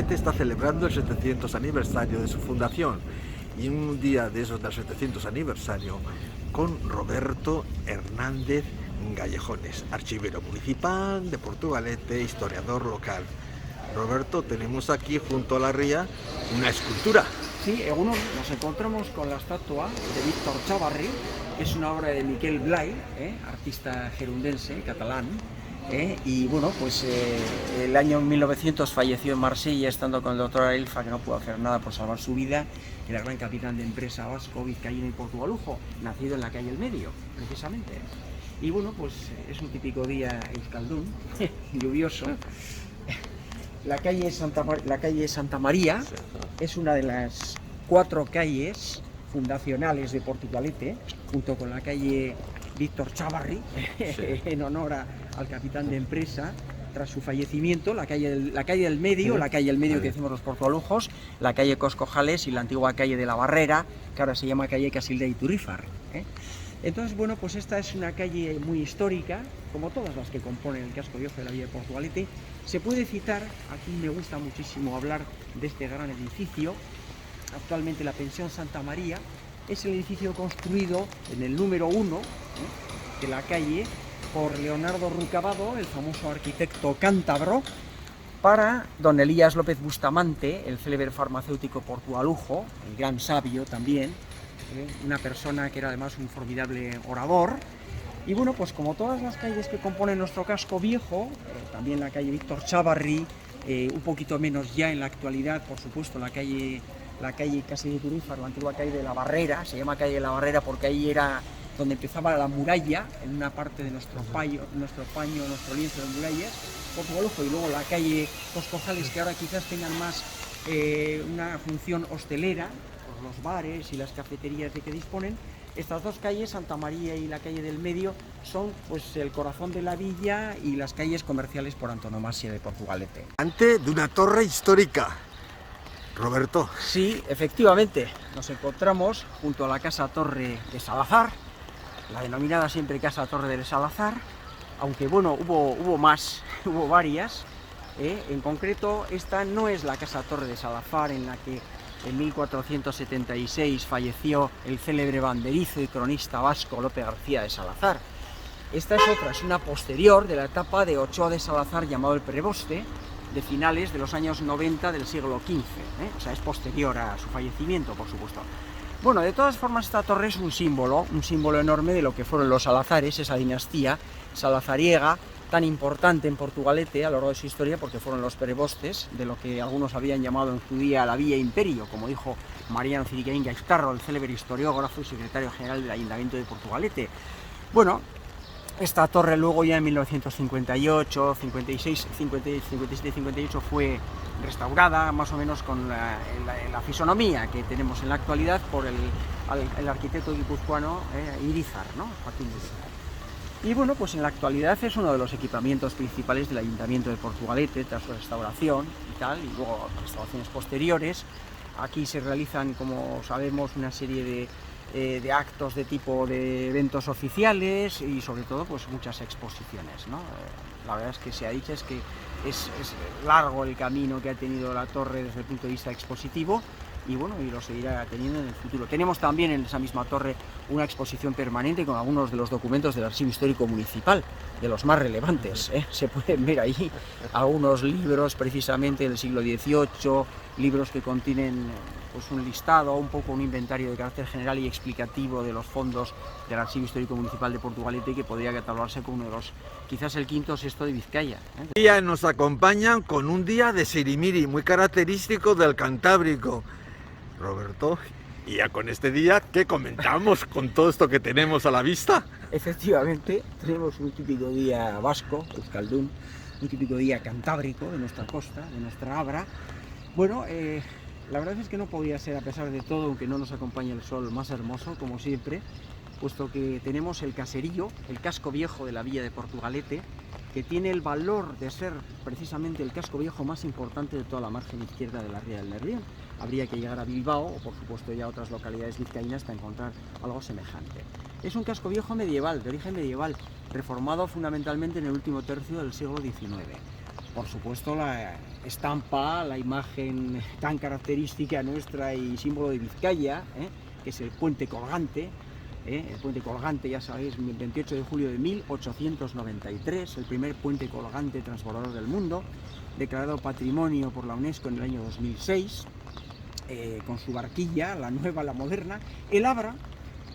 Portugalete está celebrando el 700 aniversario de su fundación y en un día de esos del 700 aniversario con Roberto Hernández Gallejones, archivero municipal de Portugalete, historiador local. Roberto, tenemos aquí junto a la ría una escultura. Sí, nos encontramos con la estatua de Víctor Chávarri, que es una obra de Miquel Blay, artista gerundense, catalán. Y bueno, pues el año 1900 falleció en Marsella, estando con el doctor Ailfa, que no pudo hacer nada por salvar su vida, el gran capitán de empresa vasco, vizcaíno y portugalujo, nacido en la calle El Medio, precisamente. Y bueno, pues es un típico día euskaldún, lluvioso. La calle Santa María es una de las 4 calles fundacionales de Portugalete, junto con la calle Víctor Chávarri, en honor al capitán de empresa. Tras su fallecimiento, la calle del Medio, la calle del Medio que decimos los portugalujos, la calle Coscojales y la antigua calle de la Barrera, que ahora se llama calle Casilda y Turífar. Entonces, bueno, pues esta es una calle muy histórica, como todas las que componen el casco viejo de la villa de Portugalete. Se puede citar, aquí me gusta muchísimo hablar de este gran edificio, actualmente la Pensión Santa María, es el edificio construido en el número 1 de la calle por Leonardo Rucabado, el famoso arquitecto cántabro, para don Elías López Bustamante, el célebre farmacéutico portugalujo, el gran sabio también, una persona que era además un formidable orador. Y bueno, pues como todas las calles que componen nuestro casco viejo, también la calle Víctor Chávarri, un poquito menos ya en la actualidad, por supuesto, la calle Casilda de Turífar, la antigua calle de la Barrera, se llama calle de la Barrera porque ahí era donde empezaba la muralla, en una parte de nuestro lienzo de murallas, portugalujo, y luego la calle Coscojales, que ahora quizás tengan más una función hostelera, por los bares y las cafeterías de que disponen. Estas 2 calles, Santa María y la calle del Medio, son pues el corazón de la villa y las calles comerciales por antonomasia de Portugalete. Ante de una torre histórica. Roberto. Sí, efectivamente, nos encontramos junto a la Casa Torre de Salazar, la denominada siempre Casa Torre del Salazar, aunque bueno, hubo más, hubo varias. En concreto, esta no es la Casa Torre de Salazar en la que en 1476 falleció el célebre banderizo y cronista vasco Lope García de Salazar. Esta es otra, es una posterior de la etapa de Ochoa de Salazar, llamado el Preboste, de finales de los años 90 del siglo XV, o sea, es posterior a su fallecimiento, por supuesto. Bueno, de todas formas, esta torre es un símbolo enorme de lo que fueron los Salazares, esa dinastía salazariega, tan importante en Portugalete a lo largo de su historia, porque fueron los prebostes de lo que algunos habían llamado en su día la Villa Imperio, como dijo Mariano Ciriqueín Gaiztarro, el célebre historiógrafo y secretario general del Ayuntamiento de Portugalete. Bueno, esta torre luego ya en 1958, 56, 57 y 58 fue restaurada más o menos con la fisonomía que tenemos en la actualidad por el arquitecto guipuzcoano Irizar, ¿no? Joaquín Irizar. Y bueno, pues en la actualidad es uno de los equipamientos principales del Ayuntamiento de Portugalete tras su restauración y tal, y luego restauraciones posteriores. Aquí se realizan, como sabemos, una serie de actos de tipo de eventos oficiales y sobre todo pues muchas exposiciones, ¿no? La verdad es que se ha dicho es que es largo el camino que ha tenido la torre desde el punto de vista expositivo y bueno, y lo seguirá teniendo en el futuro. Tenemos también en esa misma torre una exposición permanente con algunos de los documentos del Archivo Histórico Municipal, de los más relevantes, Se pueden ver ahí algunos libros precisamente del siglo XVIII, libros que contienen pues un listado, un poco un inventario de carácter general y explicativo de los fondos del Archivo Histórico Municipal de Portugalete, que podría catalogarse como uno de los, quizás el quinto o sexto de Vizcaya. Ya nos acompañan con un día de sirimiri muy característico del Cantábrico. Roberto, y ya con este día, ¿qué comentamos con todo esto que tenemos a la vista? Efectivamente, tenemos un típico día vasco, euskaldún, un típico día cantábrico de nuestra costa, de nuestra Abra. Bueno, la verdad es que no podía ser, a pesar de todo, aunque no nos acompañe el sol, más hermoso, como siempre, puesto que tenemos el caserío, el casco viejo de la villa de Portugalete, que tiene el valor de ser precisamente el casco viejo más importante de toda la margen izquierda de la ría del Nervión. Habría que llegar a Bilbao, o por supuesto ya a otras localidades vizcaínas, para encontrar algo semejante. Es un casco viejo medieval, de origen medieval, reformado fundamentalmente en el último tercio del siglo XIX. por supuesto, la estampa, la imagen tan característica nuestra y símbolo de Vizcaya, que es el puente colgante. El puente colgante, ya sabéis, el 28 de julio de 1893, el primer puente colgante transbordador del mundo, declarado patrimonio por la UNESCO en el año 2006, con su barquilla, la nueva, la moderna, el Abra,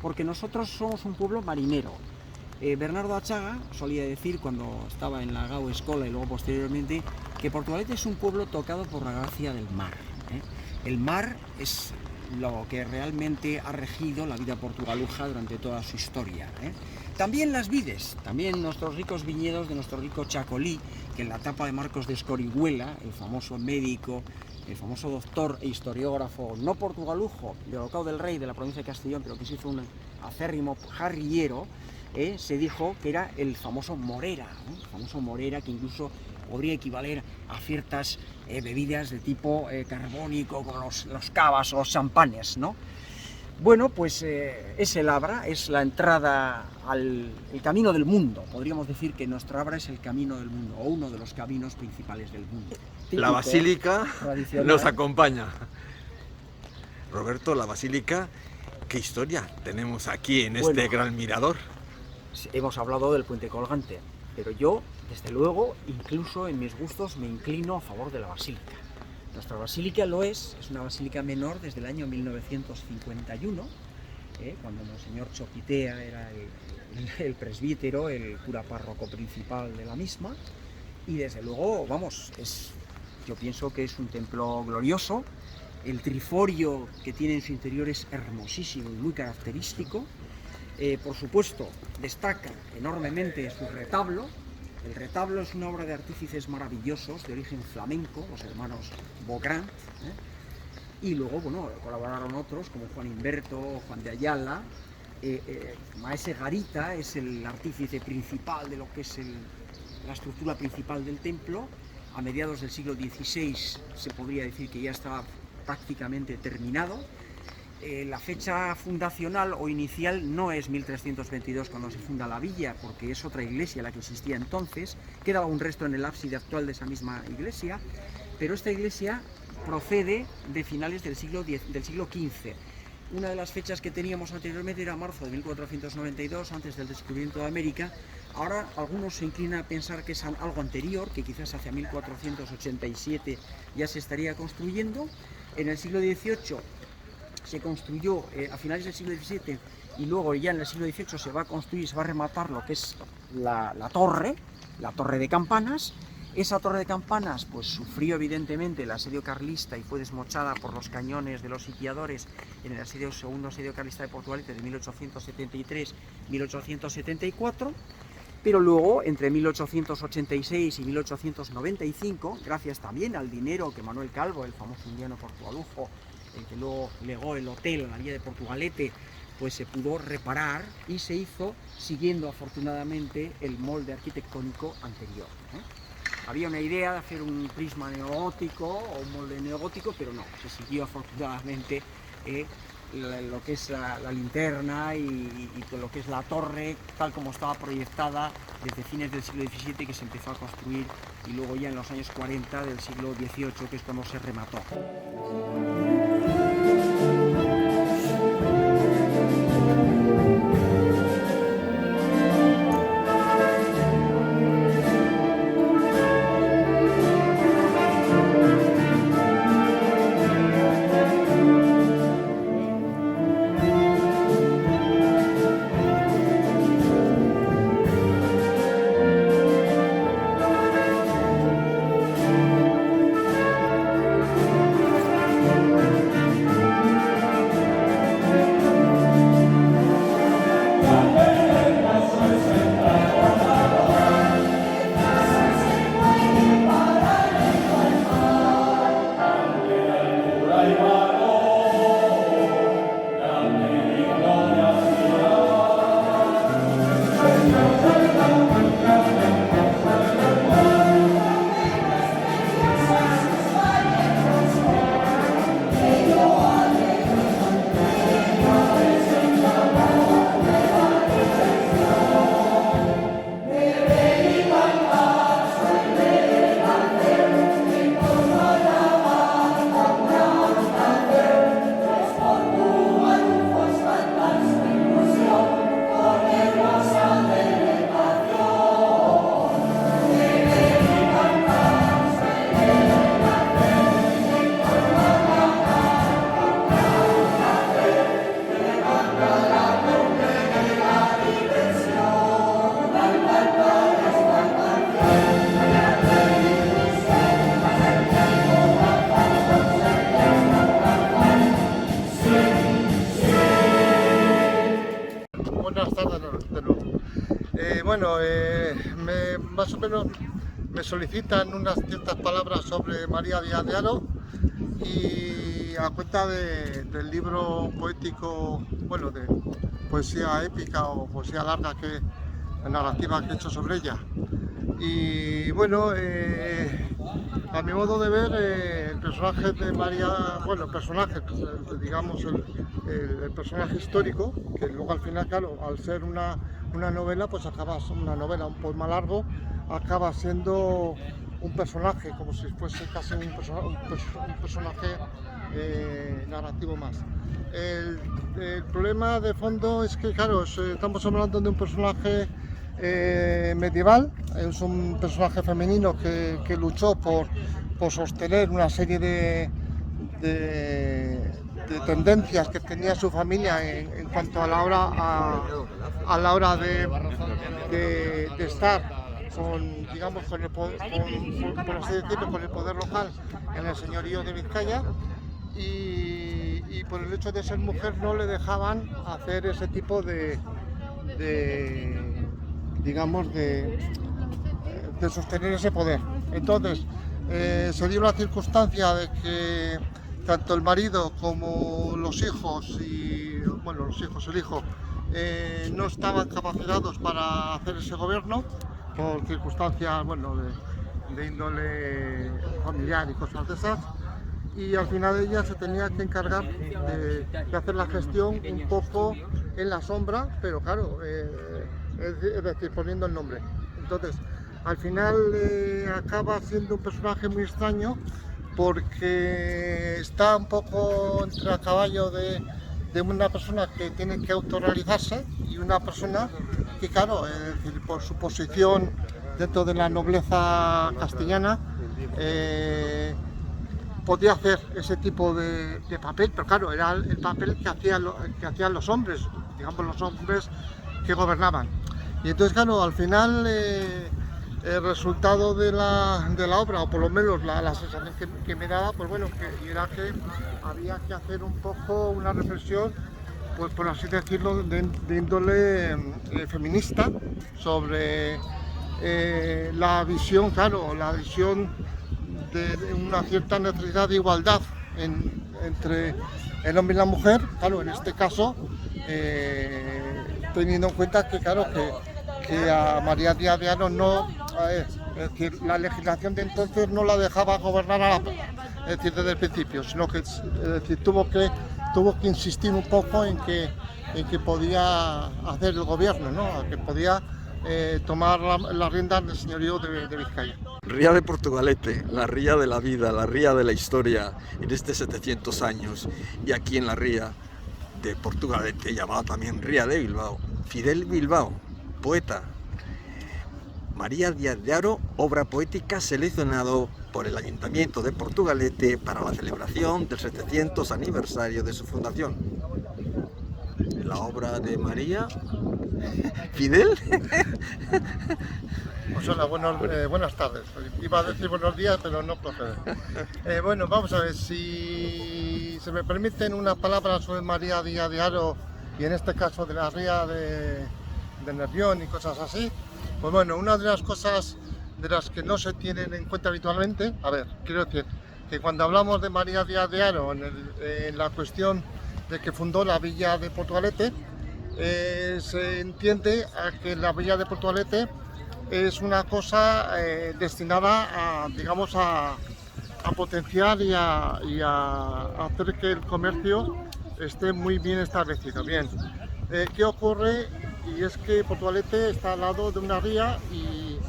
porque nosotros somos un pueblo marinero. Bernardo Achaga solía decir, cuando estaba en la Gau Escola y luego posteriormente, que Portugalete es un pueblo tocado por la gracia del mar. El mar es lo que realmente ha regido la vida portugaluja durante toda su historia. También las vides, también nuestros ricos viñedos de nuestro rico Chacolí, que en la etapa de Marcos de Escorihuela, el famoso médico, el famoso doctor e historiógrafo no portugalujo de Olocau del Rei, de la provincia de Castellón, pero que se hizo un acérrimo jarrillero, se dijo que era el famoso Morera, el famoso Morera, que incluso podría equivaler a ciertas bebidas de tipo carbónico, como los cavas o los champanes, ¿no? Bueno, pues es el Abra, es la entrada al camino del mundo. Podríamos decir que nuestro Abra es el camino del mundo, o uno de los caminos principales del mundo. La basílica nos acompaña. Roberto, la basílica, ¿qué historia tenemos aquí en este gran mirador? Hemos hablado del puente colgante, pero yo, desde luego, incluso en mis gustos, me inclino a favor de la basílica. Nuestra basílica lo es una basílica menor desde el año 1951, cuando Monseñor Chopitea era el presbítero, el cura párroco principal de la misma, y desde luego, vamos, yo pienso que es un templo glorioso. El triforio que tiene en su interior es hermosísimo y muy característico. Por supuesto, destaca enormemente su retablo. El retablo es una obra de artífices maravillosos de origen flamenco, los hermanos Bogrand, y luego, bueno, colaboraron otros como Juan Inberto, Juan de Ayala. Maese Garita es el artífice principal de lo que es la estructura principal del templo. A mediados del siglo XVI se podría decir que ya estaba prácticamente terminado. La fecha fundacional o inicial no es 1322 cuando se funda la villa, porque es otra iglesia la que existía entonces. Quedaba un resto en el ábside actual de esa misma iglesia, pero esta iglesia procede de finales del siglo XV. Una de las fechas que teníamos anteriormente era marzo de 1492, antes del descubrimiento de América. Ahora algunos se inclinan a pensar que es algo anterior, que quizás hacia 1487 ya se estaría construyendo. En el siglo XVIII se construyó a finales del siglo XVII y luego ya en el siglo XVIII se va a construir, se va a rematar lo que es la torre de campanas. Esa torre de campanas pues sufrió evidentemente el asedio carlista y fue desmochada por los cañones de los sitiadores en el segundo asedio carlista de Portugalete de 1873-1874, pero luego entre 1886 y 1895, gracias también al dinero que Manuel Calvo, el famoso indiano portugalujo, el que luego legó el hotel en la villa de Portugalete, pues se pudo reparar y se hizo siguiendo afortunadamente el molde arquitectónico anterior. Había una idea de hacer un prisma neogótico o un molde neogótico, pero no, se siguió afortunadamente lo que es la linterna y lo que es la torre, tal como estaba proyectada desde fines del siglo XVII, que se empezó a construir, y luego ya en los años 40 del siglo XVIII, que es cuando se remató. Más o menos me solicitan unas ciertas palabras sobre María Díaz de Haro y a cuenta del libro poético, de poesía épica o poesía larga, narrativa que he hecho sobre ella. Y a mi modo de ver, el personaje de María, el personaje histórico, que luego al final, claro, al ser una novela, pues un poema largo, acaba siendo un personaje, como si fuese casi un personaje narrativo más. El problema de fondo es que, claro, estamos hablando de un personaje medieval, es un personaje femenino que luchó por sostener una serie de tendencias que tenía su familia en cuanto a la hora de estar con, digamos, con el poder, por así decirlo, con el poder local en el señorío de Vizcaya, y por el hecho de ser mujer no le dejaban hacer ese tipo de sostener ese poder. Entonces se dio la circunstancia de que tanto el marido como los hijos el hijo no estaban capacitados para hacer ese gobierno por circunstancias de índole familiar y cosas de esas, y al final ella se tenía que encargar de hacer la gestión un poco en la sombra, pero claro, es decir, poniendo el nombre. Entonces, al final acaba siendo un personaje muy extraño, porque está un poco entre a caballo de una persona que tiene que autorrealizarse y una persona que, claro, es decir, por su posición dentro de la nobleza castellana, podía hacer ese tipo de papel, pero claro, era el papel que hacían los hombres, digamos, los hombres que gobernaban. Y entonces, claro, al final el resultado de la obra, o por lo menos la sensación que me daba, pues era que había que hacer un poco una reflexión, pues por así decirlo, de índole feminista, sobre la visión de una cierta necesidad de igualdad entre el hombre y la mujer, claro, en este caso, teniendo en cuenta que, claro, que a María Díaz de Haro es decir, la legislación de entonces no la dejaba gobernar desde el principio, sino que tuvo que insistir un poco en que podía hacer el gobierno, ¿no? Que podía tomar las riendas del señorío de Vizcaya. Ría de Portugalete, la ría de la vida, la ría de la historia en 700 años, y aquí en la ría de Portugalete, llamada también Ría de Bilbao, Fidel Bilbao, poeta. María Díaz de Haro, obra poética seleccionado por el Ayuntamiento de Portugalete para la celebración del 700 aniversario de su fundación. La obra de María Fidel. Pues hola, buenas tardes. Iba a decir buenos días, pero no procede. Vamos a ver, si se me permiten unas palabras sobre María Díaz de Haro, y en este caso de la ría de Nervión y cosas así. Pues una de las cosas de las que no se tienen en cuenta habitualmente, quiero decir que cuando hablamos de María Díaz de Haro en la cuestión de que fundó la villa de Portugalete, se entiende a que la villa de Portugalete es una cosa destinada a potenciar y a hacer que el comercio esté muy bien establecido. Bien, ¿qué ocurre? Y es que Portugalete está al lado de una ría, y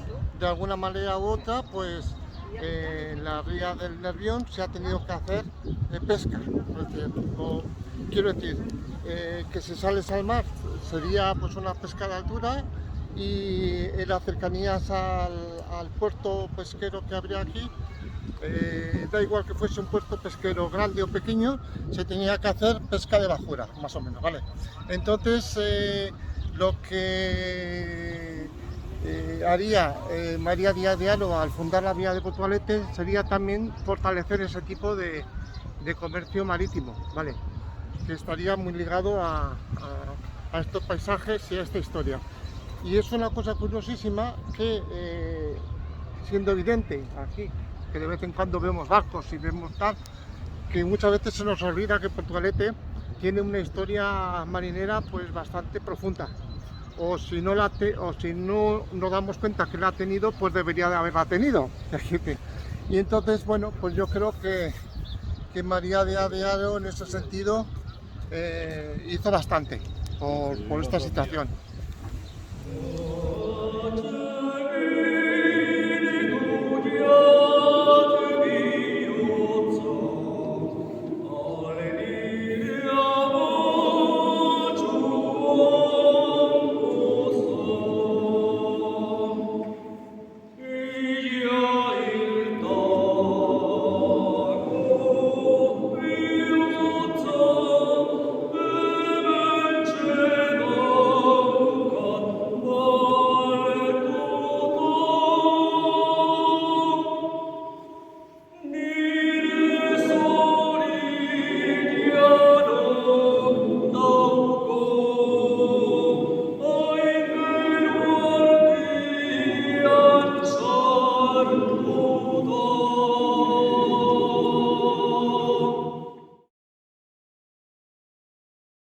de alguna manera u otra, pues en la ría del Nervión se ha tenido que hacer pesca. Quiero decir, que si sales al mar sería pues una pesca de altura, y en las cercanías al puerto pesquero que habría aquí, da igual que fuese un puerto pesquero grande o pequeño, se tenía que hacer pesca de bajura, más o menos, ¿vale? Entonces, lo que haría María Díaz de Haro al fundar la villa de Portugalete sería también fortalecer ese tipo de comercio marítimo, ¿vale? Que estaría muy ligado a estos paisajes y a esta historia. Y es una cosa curiosísima que, siendo evidente aquí, que de vez en cuando vemos barcos y vemos tal, que muchas veces se nos olvida que Portugalete tiene una historia marinera pues bastante profunda. O si no nos damos cuenta que la ha tenido, pues debería de haberla tenido. Y entonces, bueno, pues yo creo que María de Haro en ese sentido hizo bastante por esta situación.